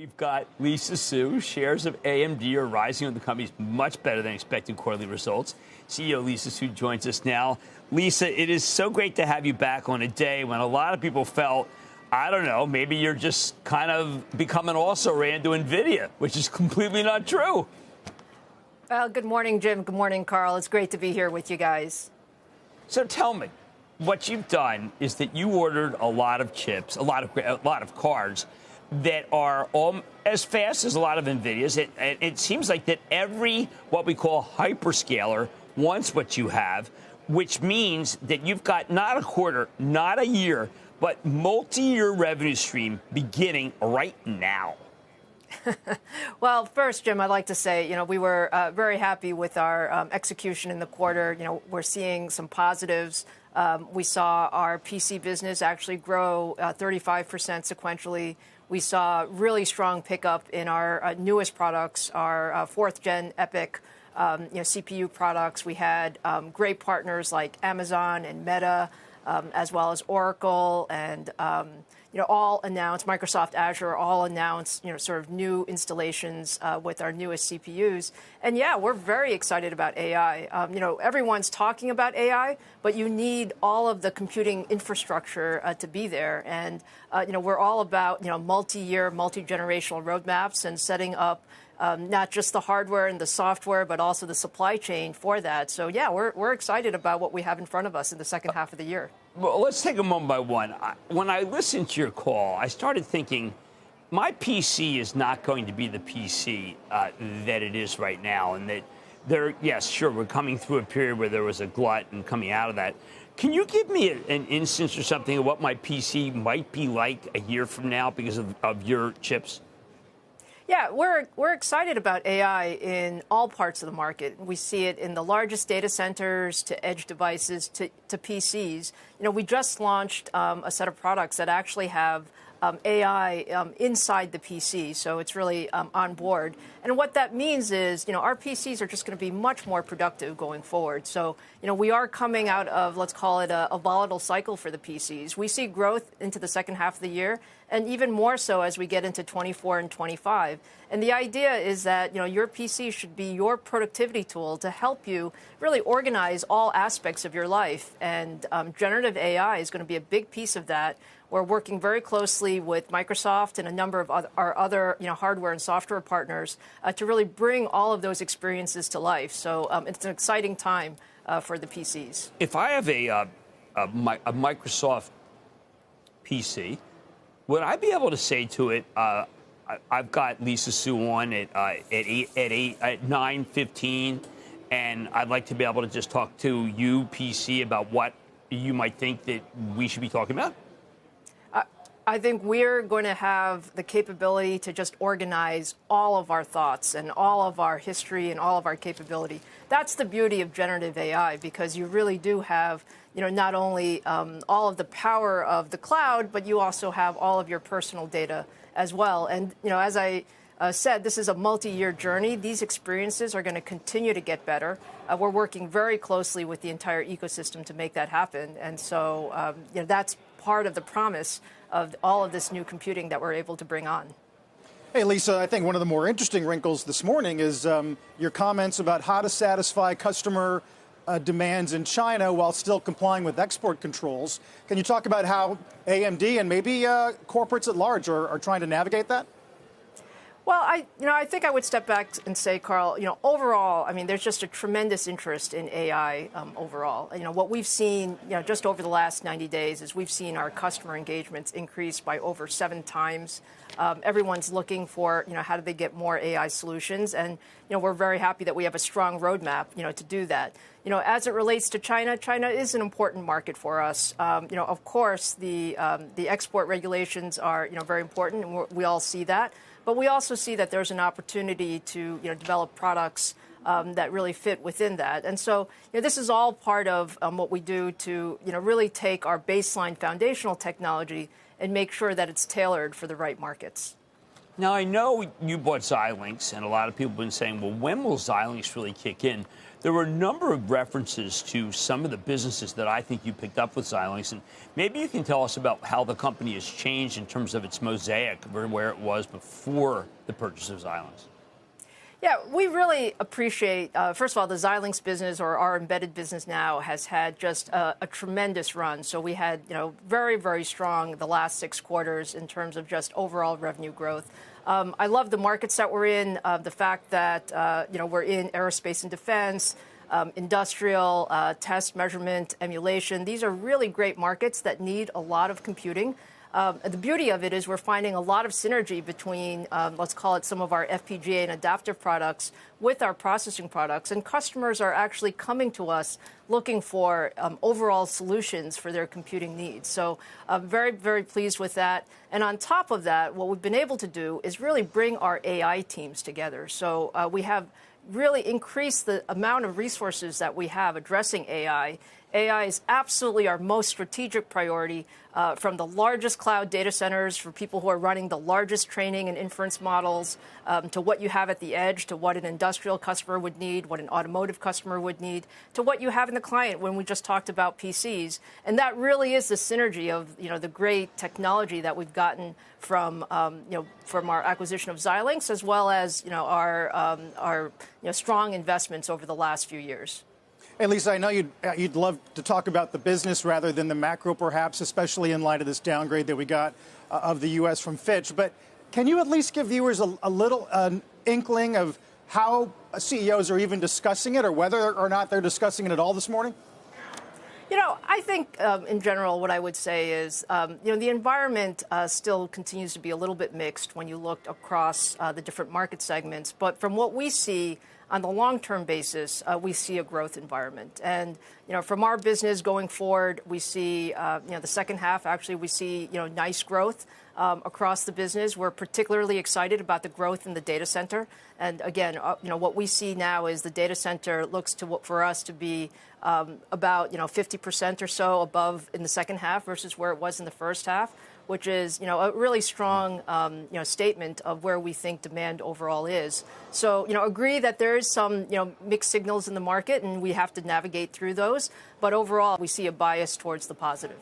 We've got Lisa Su. Shares of AMD are rising on the company's much better than expected quarterly results. CEO Lisa Su joins us now. Lisa, it is so great to have you back on a day when a lot of people felt, I don't know, maybe you're just kind of becoming also ran to NVIDIA, which is completely not true. Well, good morning, Jim. Good morning, Carl. It's great to be here with you guys. So tell me, what you've done is that you ordered a lot of chips, a lot of cards that are as fast as a lot of NVIDIA's. It seems like that every what we call hyperscaler wants what you have, which means that you've got not a quarter, not a year, but multi-year revenue stream beginning right now. Well, first, Jim, I'd like to say, we were very happy with our execution in the quarter. We're seeing some positives. We saw our PC business actually grow 35% sequentially. We saw really strong pickup in our newest products, our fourth-gen EPYC CPU products. We had great partners like Amazon and Meta, as well as Oracle, and all announced, Microsoft Azure all announced, sort of new installations with our newest CPUs. And yeah, we're very excited about AI. Everyone's talking about AI, but you need all of the computing infrastructure to be there. And, we're all about, multi-year, multi-generational roadmaps and setting up not just the hardware and the software, but also the supply chain for that. So, yeah, we're excited about what we have in front of us in the second half of the year. Well, let's take them one by one. When I listened to your call, I started thinking, my PC is not going to be the PC that it is right now. And that yes, sure, we're coming through a period where there was a glut and coming out of that. Can you give me an instance or something of what my PC might be like a year from now because of your chips? Yeah, we're excited about AI in all parts of the market. We see it in the largest data centers to edge devices to PCs. We just launched a set of products that actually have AI inside the PC, so it's really on board. And what that means is, our PCs are just going to be much more productive going forward. So, we are coming out of, let's call it a volatile cycle for the PCs. We see growth into the second half of the year, and even more so as we get into 24 and 25. And the idea is that, your PC should be your productivity tool to help you really organize all aspects of your life. And generative AI is going to be a big piece of that. We're working very closely with Microsoft and a number of our other hardware and software partners to really bring all of those experiences to life. So it's an exciting time for the PCs. If I have a Microsoft PC, would I be able to say to it, I've got Lisa Su on at 9:15, and I'd like to be able to just talk to you, PC, about what you might think that we should be talking about? I think we're going to have the capability to just organize all of our thoughts and all of our history and all of our capability. That's the beauty of generative AI, because you really do have, not only all of the power of the cloud, but you also have all of your personal data as well. And, as I said, this is a multi-year journey. These experiences are going to continue to get better. We're working very closely with the entire ecosystem to make that happen. And so, that's part of the promise of all of this new computing that we're able to bring on. Hey, Lisa, I think one of the more interesting wrinkles this morning is your comments about how to satisfy customer demands in China while still complying with export controls. Can you talk about how AMD and maybe corporates at large are trying to navigate that? Well, I think I would step back and say, Carl, overall, there's just a tremendous interest in AI overall. What we've seen, just over the last 90 days is we've seen our customer engagements increase by over 7 times. Everyone's looking for, how do they get more AI solutions? And, we're very happy that we have a strong roadmap, to do that. As it relates to China, China is an important market for us. Of course, the export regulations are, very important, and we all see that. But we also see that there's an opportunity to develop products that really fit within that. And so this is all part of what we do to really take our baseline foundational technology and make sure that it's tailored for the right markets. Now, I know you bought Xilinx, and a lot of people have been saying, well, when will Xilinx really kick in? There were a number of references to some of the businesses that I think you picked up with Xilinx, and maybe you can tell us about how the company has changed in terms of its mosaic where it was before the purchase of Xilinx. Yeah, we really appreciate, first of all, the Xilinx business, or our embedded business now, has had just a tremendous run. So we had, very, very strong the last 6 quarters in terms of just overall revenue growth. I love the markets that we're in, the fact that, we're in aerospace and defense, industrial, test, measurement, emulation. These are really great markets that need a lot of computing. The beauty of it is we're finding a lot of synergy between, let's call it, some of our FPGA and adaptive products with our processing products. And customers are actually coming to us looking for overall solutions for their computing needs. So I'm very, very pleased with that. And on top of that, what we've been able to do is really bring our AI teams together. So we have really increased the amount of resources that we have addressing AI. AI is absolutely our most strategic priority, from the largest cloud data centers for people who are running the largest training and inference models, to what you have at the edge, to what an industrial customer would need, what an automotive customer would need, to what you have in the client when we just talked about PCs. And that really is the synergy of the great technology that we've gotten from from our acquisition of Xilinx, as well as our strong investments over the last few years. Hey, Lisa, I know you'd love to talk about the business rather than the macro, perhaps, especially in light of this downgrade that we got of the U.S. from Fitch. But can you at least give viewers a little inkling of how CEOs are even discussing it, or whether or not they're discussing it at all this morning? I think in general, what I would say is, the environment still continues to be a little bit mixed when you look across the different market segments. But from what we see on the long-term basis, we see a growth environment. And, from our business going forward, we see, the second half, actually, we see, nice growth across the business. We're particularly excited about the growth in the data center. And again, what we see now is the data center looks for us to be about 50% or so above in the second half versus where it was in the first half, which is a really strong statement of where we think demand overall is. So agree that there is some mixed signals in the market, and we have to navigate through those. But overall, we see a bias towards the positive.